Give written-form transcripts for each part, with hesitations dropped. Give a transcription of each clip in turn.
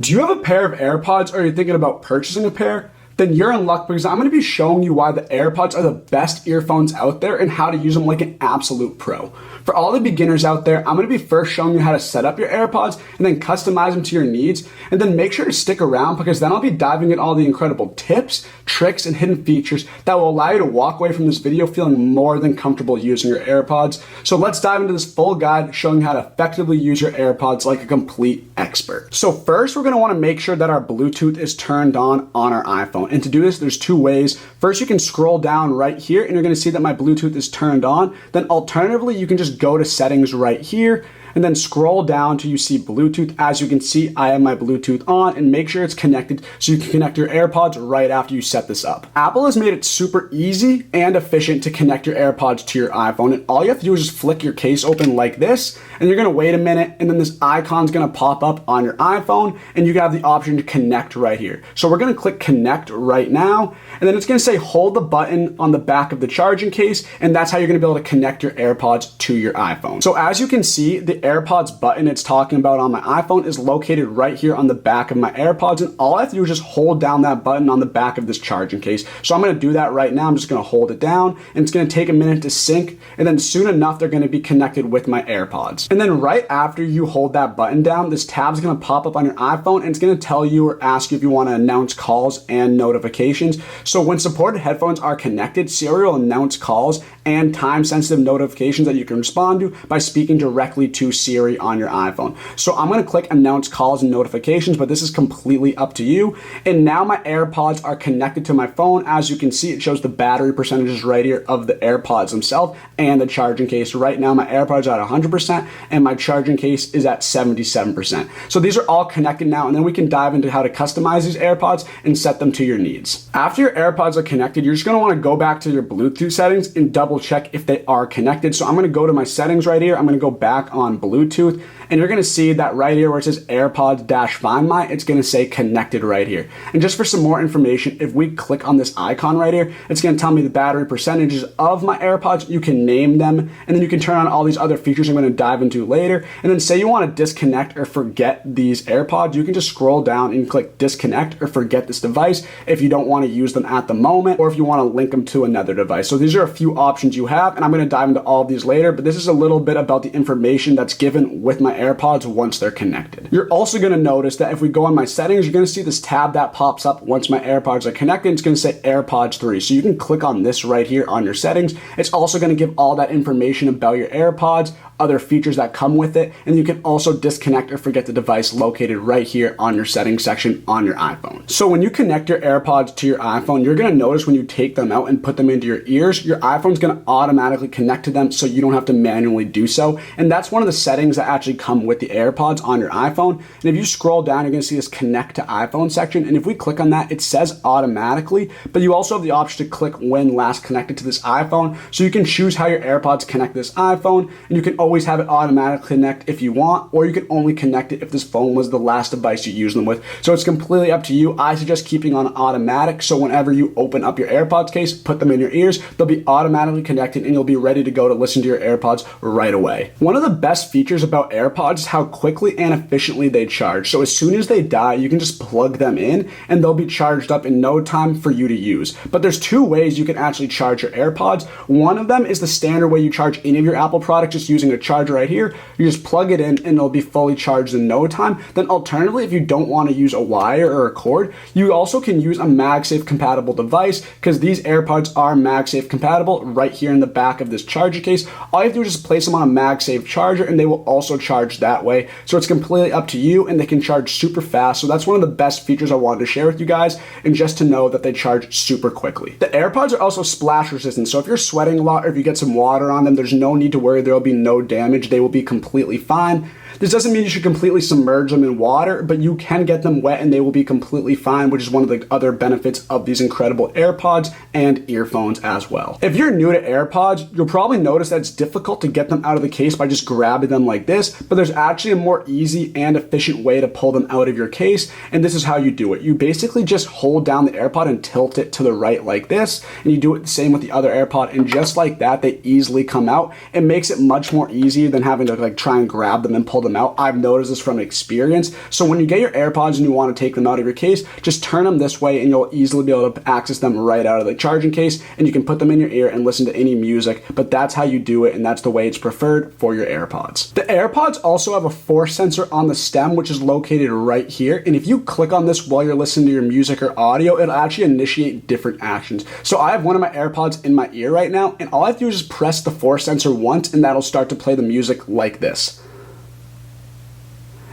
Do you have a pair of AirPods or are you thinking about purchasing a pair? Then you're in luck because I'm going to be showing you why the AirPods are the best earphones out there and how to use them like an absolute pro. For all the beginners out there, I'm going to be first showing you how to set up your AirPods and then customize them to your needs. And then make sure to stick around because then I'll be diving into all the incredible tips, tricks, and hidden features that will allow you to walk away from this video feeling more than comfortable using your AirPods. So let's dive into this full guide showing you how to effectively use your AirPods like a complete expert. So first, we're going to want to make sure that our Bluetooth is turned on our iPhone. And to do this, there's two ways. First, you can scroll down right here and you're going to see that my Bluetooth is turned on. Then alternatively, you can just go to settings right here and then scroll down till you see Bluetooth. As you can see, I have my Bluetooth on and make sure it's connected so you can connect your AirPods right after you set this up. Apple has made it super easy and efficient to connect your AirPods to your iPhone. And all you have to do is just flick your case open like this and you're gonna wait a minute and then this icon's gonna pop up on your iPhone and you have the option to connect right here. So we're gonna click connect right now and then it's gonna say hold the button on the back of the charging case and that's how you're gonna be able to connect your AirPods to your iPhone. So as you can see, the AirPods button it's talking about on my iPhone is located right here on the back of my AirPods, and all I have to do is just hold down that button on the back of this charging case. So I'm going to do that right now. I'm just going to hold it down and it's going to take a minute to sync, and then soon enough they're going to be connected with my AirPods. And then right after you hold that button down, this tab is going to pop up on your iPhone and it's going to tell you or ask you if you want to announce calls and notifications. So when supported headphones are connected, Siri will announce calls and time-sensitive notifications that you can respond to by speaking directly to Siri on your iPhone. So I'm going to click announce calls and notifications, but this is completely up to you. And now my AirPods are connected to my phone. As you can see, it shows the battery percentages right here of the AirPods themselves and the charging case. Right now my AirPods are at 100% and my charging case is at 77%. So these are all connected now, and then we can dive into how to customize these AirPods and set them to your needs. After your AirPods are connected, you're just going to want to go back to your Bluetooth settings and double check if they are connected. So I'm going to go to my settings right here. I'm going to go back on Bluetooth and you're going to see that right here where it says AirPods-Find My, it's going to say connected right here. And just for some more information, if we click on this icon right here, it's going to tell me the battery percentages of my AirPods. You can name them and then you can turn on all these other features I'm going to dive into later. And then say you want to disconnect or forget these AirPods, you can just scroll down and click disconnect or forget this device if you don't want to use them at the moment or if you want to link them to another device. So these are a few options you have, and I'm going to dive into all of these later, but this is a little bit about the information that's given with my AirPods once they're connected. You're also going to notice that if we go on my settings, you're going to see this tab that pops up once my AirPods are connected. It's going to say AirPods 3. So you can click on this right here on your settings. It's also going to give all that information about your AirPods, other features that come with it, and you can also disconnect or forget the device located right here on your settings section on your iPhone. So when you connect your AirPods to your iPhone, you're going to notice when you take them out and put them into your ears, your iPhone's going to automatically connect to them so you don't have to manually do so. And that's one of the settings that actually come with the AirPods on your iPhone. And if you scroll down, you're going to see this connect to iPhone section. And if we click on that, it says automatically, but you also have the option to click when last connected to this iPhone. So you can choose how your AirPods connect to this iPhone, and you can always have it automatically connect if you want, or you can only connect it if this phone was the last device you use them with. So it's completely up to you. I suggest keeping on automatic, so whenever you open up your AirPods case, put them in your ears, they'll be automatically connected and you'll be ready to go to listen to your AirPods right away. One of the best features about AirPods is how quickly and efficiently they charge. So as soon as they die, you can just plug them in and they'll be charged up in no time for you to use. But there's two ways you can actually charge your AirPods. One of them is the standard way you charge any of your Apple products, just using a charger right here. You just plug it in and it'll be fully charged in no time. Then alternatively, if you don't want to use a wire or a cord, you also can use a MagSafe compatible device, because these AirPods are MagSafe compatible right here in the back of this charger case. All you have to do is just place them on a MagSafe charger and they will also charge that way. So it's completely up to you and they can charge super fast. So that's one of the best features I wanted to share with you guys, and just to know that they charge super quickly. The AirPods are also splash resistant. So if you're sweating a lot or if you get some water on them, there's no need to worry. There will be no damage. They will be completely fine. This doesn't mean you should completely submerge them in water, but you can get them wet and they will be completely fine, which is one of the other benefits of these incredible AirPods and earphones as well. If you're new to AirPods, you'll probably notice that it's difficult to get them out of the case by just grabbing them like this, but there's actually a more easy and efficient way to pull them out of your case, and this is how you do it. You basically just hold down the AirPod and tilt it to the right like this, and you do it the same with the other AirPod, and just like that, they easily come out. It makes it much more easy than having to try and grab them and pull them them out. I've noticed this from experience. So when you get your AirPods and you want to take them out of your case, just turn them this way and you'll easily be able to access them right out of the charging case, and you can put them in your ear and listen to any music, but that's how you do it, and that's the way it's preferred for your AirPods. The AirPods also have a force sensor on the stem, which is located right here, and if you click on this while you're listening to your music or audio, it'll actually initiate different actions. So I have one of my AirPods in my ear right now, and all I have to do is just press the force sensor once, and that'll start to play the music like this.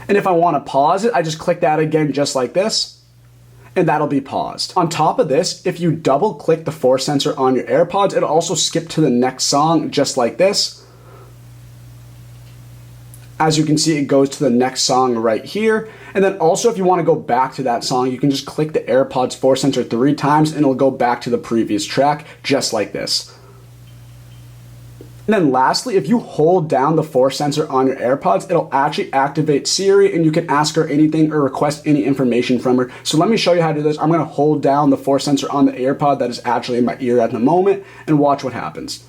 And if I want to pause it, I just click that again just like this, and that'll be paused. On top of this, if you double click the force sensor on your AirPods, it'll also skip to the next song just like this. As you can see, it goes to the next song right here. And then also, if you want to go back to that song, you can just click the AirPods force sensor 3 times and it'll go back to the previous track just like this. And then lastly, if you hold down the force sensor on your AirPods, it'll actually activate Siri and you can ask her anything or request any information from her. So let me show you how to do this. I'm going to hold down the force sensor on the AirPod that is actually in my ear at the moment and watch what happens.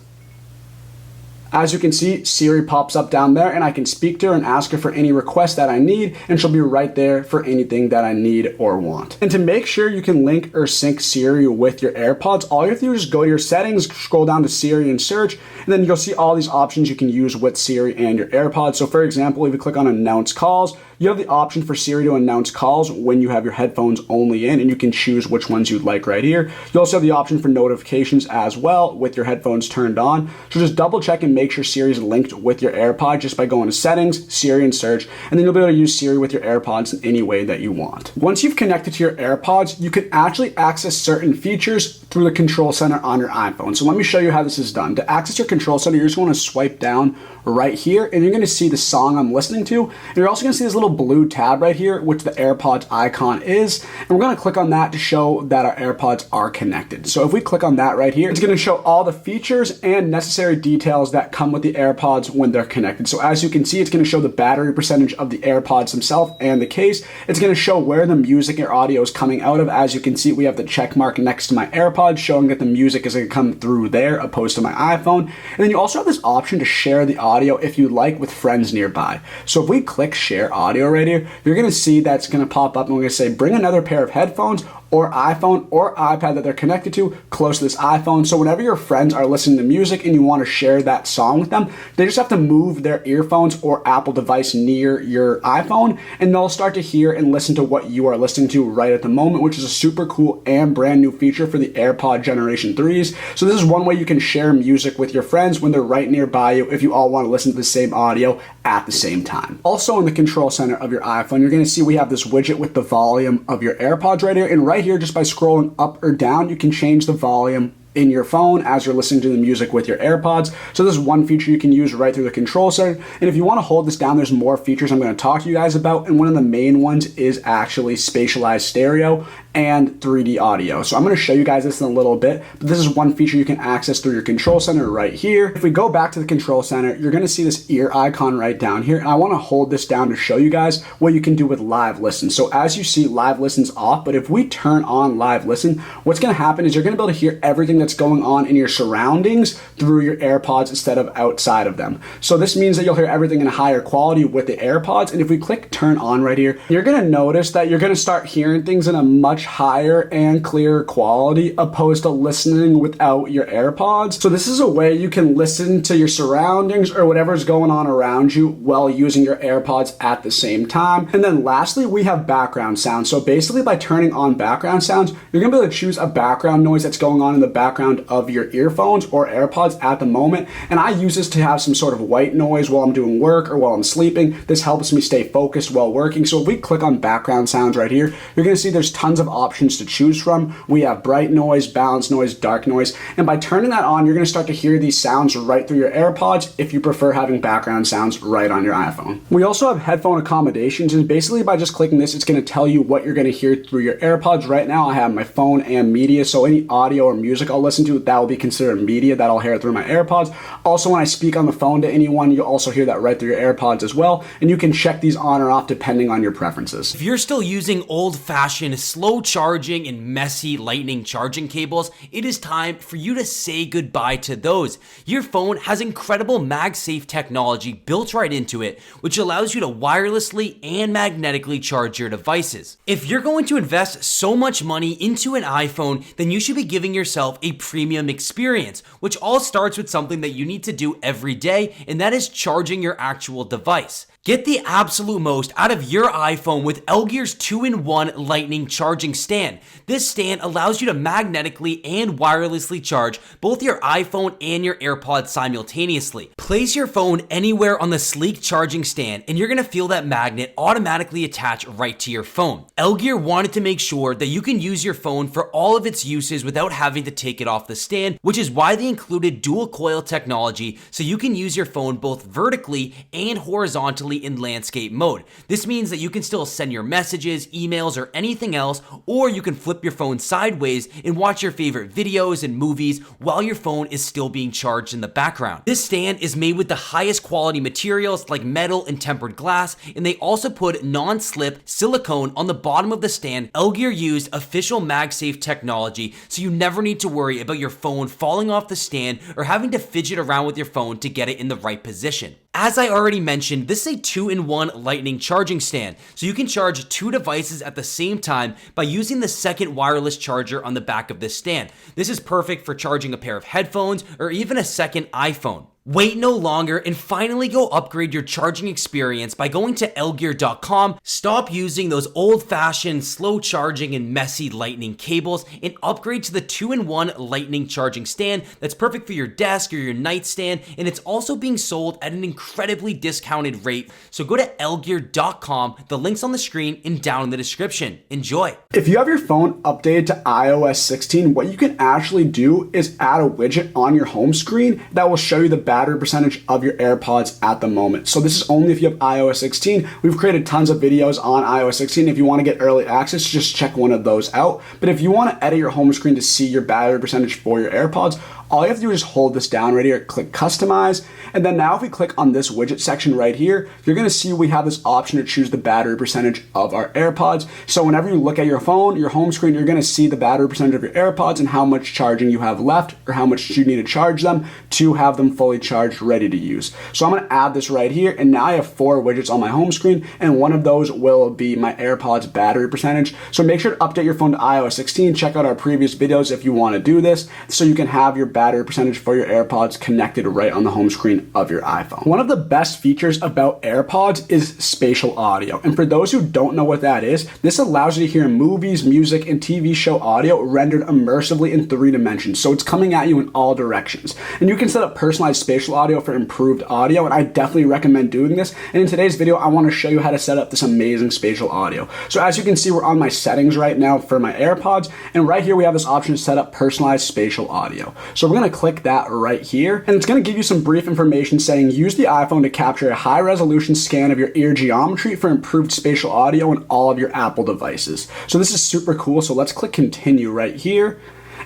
As you can see, Siri pops up down there and I can speak to her and ask her for any request that I need, and she'll be right there for anything that I need or want. And to make sure you can link or sync Siri with your AirPods, all you have to do is go to your settings, scroll down to Siri and search, and then you'll see all these options you can use with Siri and your AirPods. So for example, if you click on announce calls, you have the option for Siri to announce calls when you have your headphones only in, and you can choose which ones you'd like right here. You also have the option for notifications as well with your headphones turned on. So just double check and make sure Siri is linked with your AirPod just by going to settings, Siri and search, and then you'll be able to use Siri with your AirPods in any way that you want. Once you've connected to your AirPods, you can actually access certain features through the control center on your iPhone. So let me show you how this is done. To access your control center, you just want to swipe down right here and you're going to see the song I'm listening to, and you're also going to see this little blue tab right here, which the AirPods icon is, and we're going to click on that to show that our AirPods are connected. So if we click on that right here, it's going to show all the features and necessary details that come with the AirPods when they're connected. So as you can see, it's going to show the battery percentage of the AirPods themselves and the case. It's going to show where the music or audio is coming out of. As you can see, we have the check mark next to my AirPods showing that the music is going to come through there opposed to my iPhone. And then you also have this option to share the audio if you like with friends nearby. So if we click share audio right here, you're going to see that's going to pop up and we're going to say bring another pair of headphones or iPhone or iPad that they're connected to close to this iPhone. So whenever your friends are listening to music and you want to share that song with them, they just have to move their earphones or Apple device near your iPhone and they'll start to hear and listen to what you are listening to right at the moment, which is a super cool and brand new feature for the AirPod Generation 3s. So this is one way you can share music with your friends when they're right nearby you if you all want to listen to the same audio at the same time. Also in the control center of your iPhone, you're going to see we have this widget with the volume of your AirPods right here, and right here, just by scrolling up or down, you can change the volume in your phone as you're listening to the music with your AirPods. So this is one feature you can use right through the control center. And if you want to hold this down, there's more features I'm going to talk to you guys about. And one of the main ones is actually spatialized stereo and 3D audio. So I'm going to show you guys this in a little bit, but this is one feature you can access through your control center right here. If we go back to the control center, you're going to see this ear icon right down here. And I want to hold this down to show you guys what you can do with live listen. So as you see, live listen's off, but if we turn on live listen, what's going to happen is you're going to be able to hear everything that's going on in your surroundings through your AirPods instead of outside of them. So this means that you'll hear everything in a higher quality with the AirPods. And if we click turn on right here, you're going to notice that you're going to start hearing things in a much higher and clearer quality opposed to listening without your AirPods. So this is a way you can listen to your surroundings or whatever's going on around you while using your AirPods at the same time. And then lastly, we have background sounds. So basically by turning on background sounds, you're going to be able to choose a background noise that's going on in the background of your earphones or AirPods at the moment. And I use this to have some sort of white noise while I'm doing work or while I'm sleeping. This helps me stay focused while working. So if we click on background sounds right here, you're going to see there's tons of options to choose from. We have bright noise, balanced noise, dark noise. And by turning that on, you're going to start to hear these sounds right through your AirPods if you prefer having background sounds right on your iPhone. We also have headphone accommodations, and basically by just clicking this, it's going to tell you what you're going to hear through your AirPods. Right now I have my phone and media, so any audio or music I'll listen to, that will be considered media that I'll hear through my AirPods. Also, when I speak on the phone to anyone, you'll also hear that right through your AirPods as well, and you can check these on or off depending on your preferences. If you're still using old-fashioned, slow slow charging and messy lightning charging cables, it is time for you to say goodbye to those. Your phone has incredible MagSafe technology built right into it, which allows you to wirelessly and magnetically charge your devices. If you're going to invest so much money into an iPhone, then you should be giving yourself a premium experience, which all starts with something that you need to do every day, and that is charging your actual device. Get the absolute most out of your iPhone with LGear's 2-in-1 lightning charging stand. This stand allows you to magnetically and wirelessly charge both your iPhone and your AirPods simultaneously. Place your phone anywhere on the sleek charging stand and you're going to feel that magnet automatically attach right to your phone. LGear wanted to make sure that you can use your phone for all of its uses without having to take it off the stand, which is why they included dual coil technology so you can use your phone both vertically and horizontally in landscape mode. This means that you can still send your messages, emails, or anything else, or you can flip your phone sideways and watch your favorite videos and movies while your phone is still being charged in the background. This stand is made with the highest quality materials like metal and tempered glass, and they also put non-slip silicone on the bottom of the stand. LGear used official MagSafe technology, so you never need to worry about your phone falling off the stand or having to fidget around with your phone to get it in the right position. As I already mentioned, this is a 2-in-1 lightning charging stand, so you can charge two devices at the same time by using the second wireless charger on the back of this stand. This is perfect for charging a pair of headphones or even a second iPhone. Wait no longer and finally go upgrade your charging experience by going to LGear.com. Stop using those old-fashioned, slow charging and messy lightning cables and upgrade to the 2-in-1 lightning charging stand that's perfect for your desk or your nightstand, and it's also being sold at an incredibly discounted rate. So go to LGear.com. The link's on the screen and down in the description. Enjoy. If you have your phone updated to iOS 16, what you can actually do is add a widget on your home screen that will show you the battery percentage of your AirPods at the moment. So this is only if you have iOS 16. We've created tons of videos on iOS 16. If you want to get early access, just check one of those out. But if you want to edit your home screen to see your battery percentage for your AirPods, all you have to do is hold this down right here, click customize, and then now if we click on this widget section right here, you're gonna see we have this option to choose the battery percentage of our AirPods. So whenever you look at your phone, your home screen, you're gonna see the battery percentage of your AirPods and how much charging you have left or how much you need to charge them to have them fully charged, ready to use. So I'm gonna add this right here, and now I have 4 widgets on my home screen, and one of those will be my AirPods battery percentage. So make sure to update your phone to iOS 16. Check out our previous videos if you wanna do this, so you can have your battery percentage for your AirPods connected right on the home screen of your iPhone. One of the best features about AirPods is spatial audio. And for those who don't know what that is, this allows you to hear movies, music, and TV show audio rendered immersively in 3 dimensions. So it's coming at you in all directions. And you can set up personalized spatial audio for improved audio, and I definitely recommend doing this. And in today's video, I want to show you how to set up this amazing spatial audio. So as you can see, we're on my settings right now for my AirPods, and right here we have this option to set up personalized spatial audio. So we're going to click that right here, and it's going to give you some brief information saying use the iPhone to capture a high resolution scan of your ear geometry for improved spatial audio on all of your Apple devices. So this is super cool. So let's click continue right here.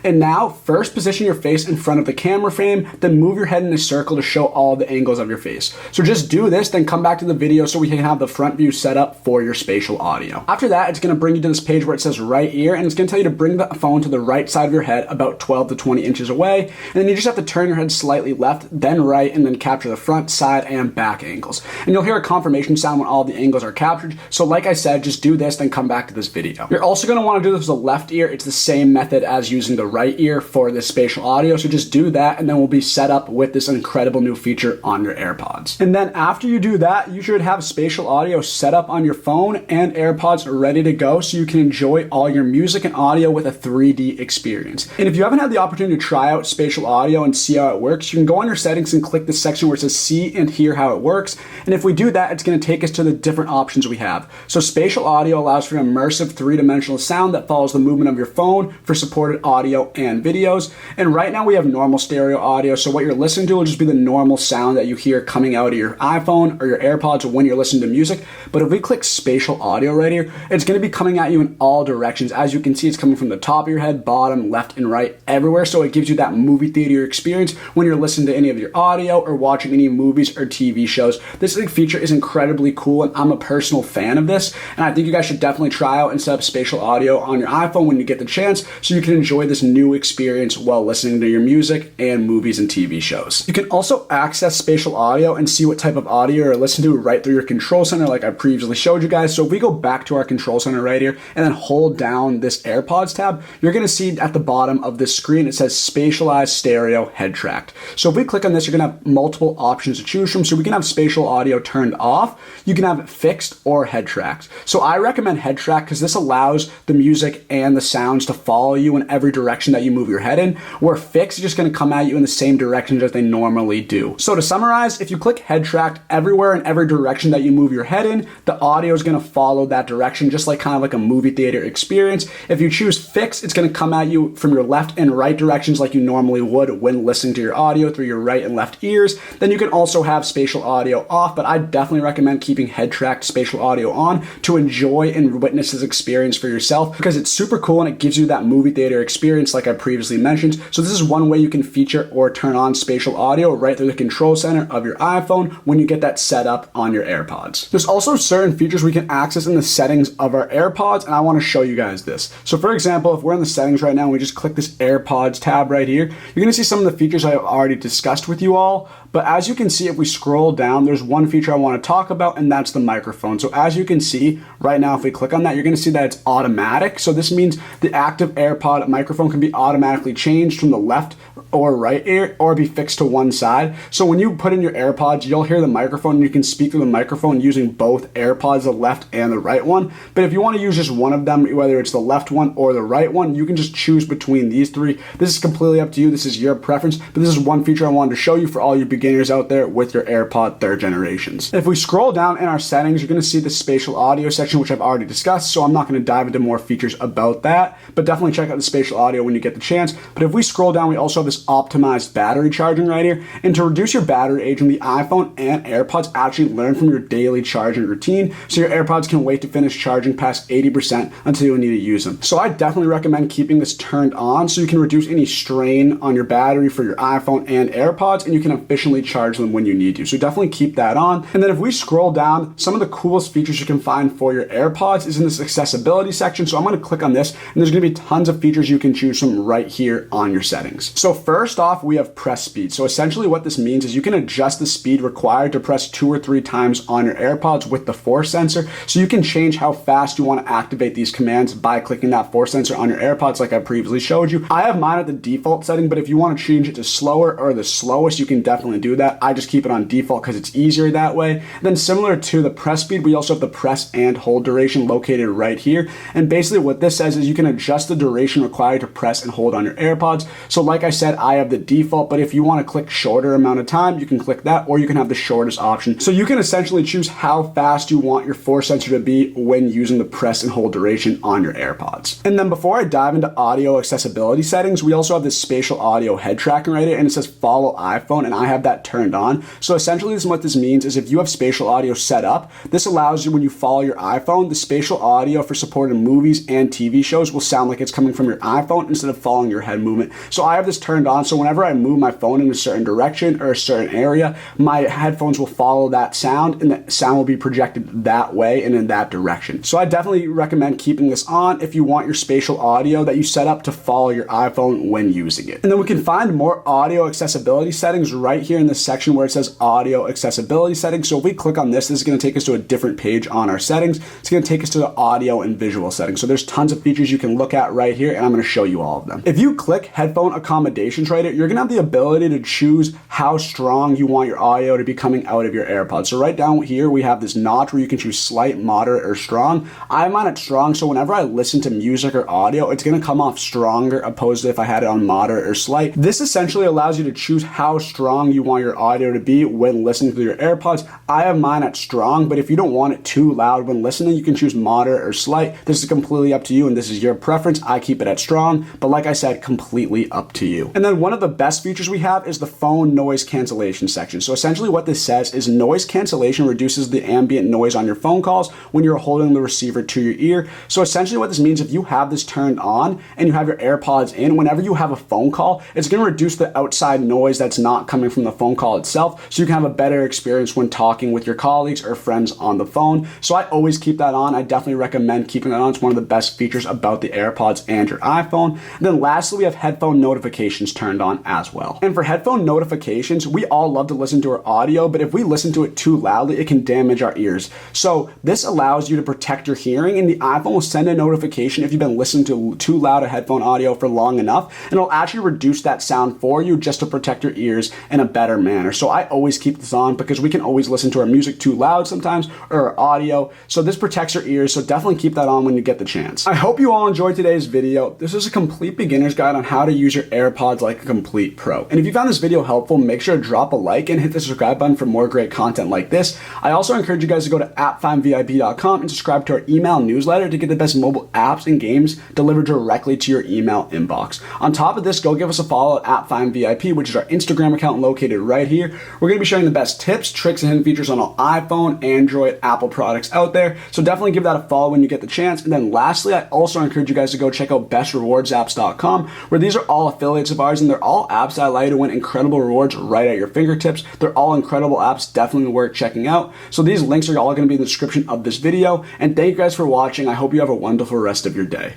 And now, first position your face in front of the camera frame, then move your head in a circle to show all the angles of your face. So just do this, then come back to the video so we can have the front view set up for your spatial audio. After that, it's gonna bring you to this page where it says right ear, and it's gonna tell you to bring the phone to the right side of your head about 12 to 20 inches away. And then you just have to turn your head slightly left, then right, and then capture the front, side, and back angles. And you'll hear a confirmation sound when all the angles are captured. So like I said, just do this, then come back to this video. You're also gonna wanna do this with the left ear. It's the same method as using the right ear for this spatial audio. So just do that, and then we'll be set up with this incredible new feature on your AirPods. And then after you do that, you should have spatial audio set up on your phone and AirPods ready to go so you can enjoy all your music and audio with a 3D experience. And if you haven't had the opportunity to try out spatial audio and see how it works, you can go on your settings and click the section where it says see and hear how it works. And if we do that, it's going to take us to the different options we have. So spatial audio allows for an immersive 3-dimensional sound that follows the movement of your phone for supported audio audio and videos. And right now we have normal stereo audio, so what you're listening to will just be the normal sound that you hear coming out of your iPhone or your AirPods when you're listening to music. But if we click spatial audio right here, it's going to be coming at you in all directions. As you can see, it's coming from the top of your head, bottom, left, and right, everywhere. So it gives you that movie theater experience when you're listening to any of your audio or watching any movies or TV shows. This feature is incredibly cool, and I'm a personal fan of this. And I think you guys should definitely try out and set up spatial audio on your iPhone when you get the chance, so you can enjoy this new experience while listening to your music and movies and TV shows. You can also access spatial audio and see what type of audio you're listening to right through your control center, like I previously showed you guys. So if we go back to our control center right here and then hold down this AirPods tab, you're going to see at the bottom of this screen it says Spatialized Stereo Head Tracked. So if we click on this, you're going to have multiple options to choose from. So we can have spatial audio turned off, you can have it fixed, or head tracked. So I recommend head track because this allows the music and the sounds to follow you in every direction that you move your head in, where fixed is just going to come at you in the same directions as they normally do. So to summarize, if you click head tracked, everywhere in every direction that you move your head in, the audio is going to follow that direction, just like kind of like a movie theater experience. If you choose fixed, it's going to come at you from your left and right directions like you normally would when listening to your audio through your right and left ears. Then you can also have spatial audio off, but I definitely recommend keeping head tracked spatial audio on to enjoy and witness this experience for yourself, because it's super cool and it gives you that movie theater experience like I previously mentioned. So this is one way you can feature or turn on spatial audio right through the control center of your iPhone when you get that set up on your AirPods. There's also certain features we can access in the settings of our AirPods, and I want to show you guys this. So for example, if we're in the settings right now and we just click this AirPods tab right here, you're going to see some of the features I've already discussed with you all. But as you can see, if we scroll down, there's one feature I want to talk about, and that's the microphone. So as you can see right now, if we click on that, you're going to see that it's automatic. So this means the active AirPod microphone can be automatically changed from the left or right ear, or be fixed to one side. So when you put in your AirPods, you'll hear the microphone and you can speak through the microphone using both AirPods, the left and the right one. But if you want to use just one of them, whether it's the left one or the right one, you can just choose between these three. This is completely up to you. This is your preference, but this is one feature I wanted to show you for all you beginners out there with your AirPod 3rd generations. If we scroll down in our settings, you're going to see the spatial audio section, which I've already discussed, so I'm not going to dive into more features about that, but definitely check out the spatial audio when you get the chance. But if we scroll down, we also have this optimized battery charging right here, and to reduce your battery age on the iPhone and AirPods actually learn from your daily charging routine, so your AirPods can wait to finish charging past 80% until you need to use them. So I definitely recommend keeping this turned on so you can reduce any strain on your battery for your iPhone and AirPods, and you can efficiently charge them when you need to. So definitely keep that on. And then if we scroll down, some of the coolest features you can find for your AirPods is in this accessibility section. So I'm going to click on this, and there's going to be tons of features you can choose from right here on your settings. So first off, we have press speed. So essentially what this means is you can adjust the speed required to press 2 or 3 times on your AirPods with the force sensor. So you can change how fast you want to activate these commands by clicking that force sensor on your AirPods like I previously showed you. I have mine at the default setting, but if you want to change it to slower or the slowest, you can definitely do that. I just keep it on default because it's easier that way. Then similar to the press speed, we also have the press and hold duration located right here. And basically what this says is you can adjust the duration required to press and hold on your AirPods. So like I said, I have the default, but if you want to click shorter amount of time, you can click that, or you can have the shortest option. So you can essentially choose how fast you want your force sensor to be when using the press and hold duration on your AirPods. And then before I dive into audio accessibility settings, we also have this spatial audio head tracking right here, and it says follow iPhone, and I have that turned on. So essentially what this means is if you have spatial audio set up, this allows you, when you follow your iPhone, the spatial audio for supported movies and TV shows will sound like it's coming from your iPhone instead of following your head movement. So I have this turned on, so whenever I move my phone in a certain direction or a certain area, my headphones will follow that sound, and the sound will be projected that way and in that direction. So I definitely recommend keeping this on if you want your spatial audio that you set up to follow your iPhone when using it. And then we can find more audio accessibility settings right here in this section where it says audio accessibility settings. So if we click on this, this is going to take us to a different page on our settings. It's going to take us to the audio and visual settings. So there's tons of features you can look at right here, and I'm going to show you all of them. If you click headphone accommodations right here, you're going to have the ability to choose how strong you want your audio to be coming out of your AirPods. So right down here, we have this notch where you can choose slight, moderate, or strong. I have mine at strong, so whenever I listen to music or audio, it's going to come off stronger opposed to if I had it on moderate or slight. This essentially allows you to choose how strong you you want your audio to be when listening to your AirPods. I have mine at strong, but if you don't want it too loud when listening, you can choose moderate or slight. This is completely up to you, and this is your preference. I keep it at strong, but like I said, completely up to you. And then one of the best features we have is the phone noise cancellation section. So essentially what this says is noise cancellation reduces the ambient noise on your phone calls when you're holding the receiver to your ear. So essentially what this means, if you have this turned on and you have your AirPods in, whenever you have a phone call, it's going to reduce the outside noise that's not coming from the phone call itself, so you can have a better experience when talking with your colleagues or friends on the phone. So I always keep that on. I definitely recommend keeping that on. It's one of the best features about the AirPods and your iPhone. And then lastly, we have headphone notifications turned on as well. And for headphone notifications, we all love to listen to our audio, but if we listen to it too loudly, it can damage our ears. So this allows you to protect your hearing, and the iPhone will send a notification if you've been listening to too loud a headphone audio for long enough, and it'll actually reduce that sound for you just to protect your ears in a better manner. So I always keep this on because we can always listen to our music too loud sometimes, or our audio. So this protects your ears, so definitely keep that on when you get the chance. I hope you all enjoyed today's video. This is a complete beginner's guide on how to use your AirPods like a complete pro. And if you found this video helpful, make sure to drop a like and hit the subscribe button for more great content like this. I also encourage you guys to go to appfindvip.com and subscribe to our email newsletter to get the best mobile apps and games delivered directly to your email inbox. On top of this, go give us a follow at AppFindVIP, which is our Instagram account located right here. We're going to be sharing the best tips, tricks, and hidden features on all iPhone, Android, Apple products out there. So definitely give that a follow when you get the chance. And then lastly, I also encourage you guys to go check out bestrewardsapps.com, where these are all affiliates of ours, and they're all apps that allow you to win incredible rewards right at your fingertips. They're all incredible apps, definitely worth checking out. So these links are all going to be in the description of this video. And thank you guys for watching. I hope you have a wonderful rest of your day.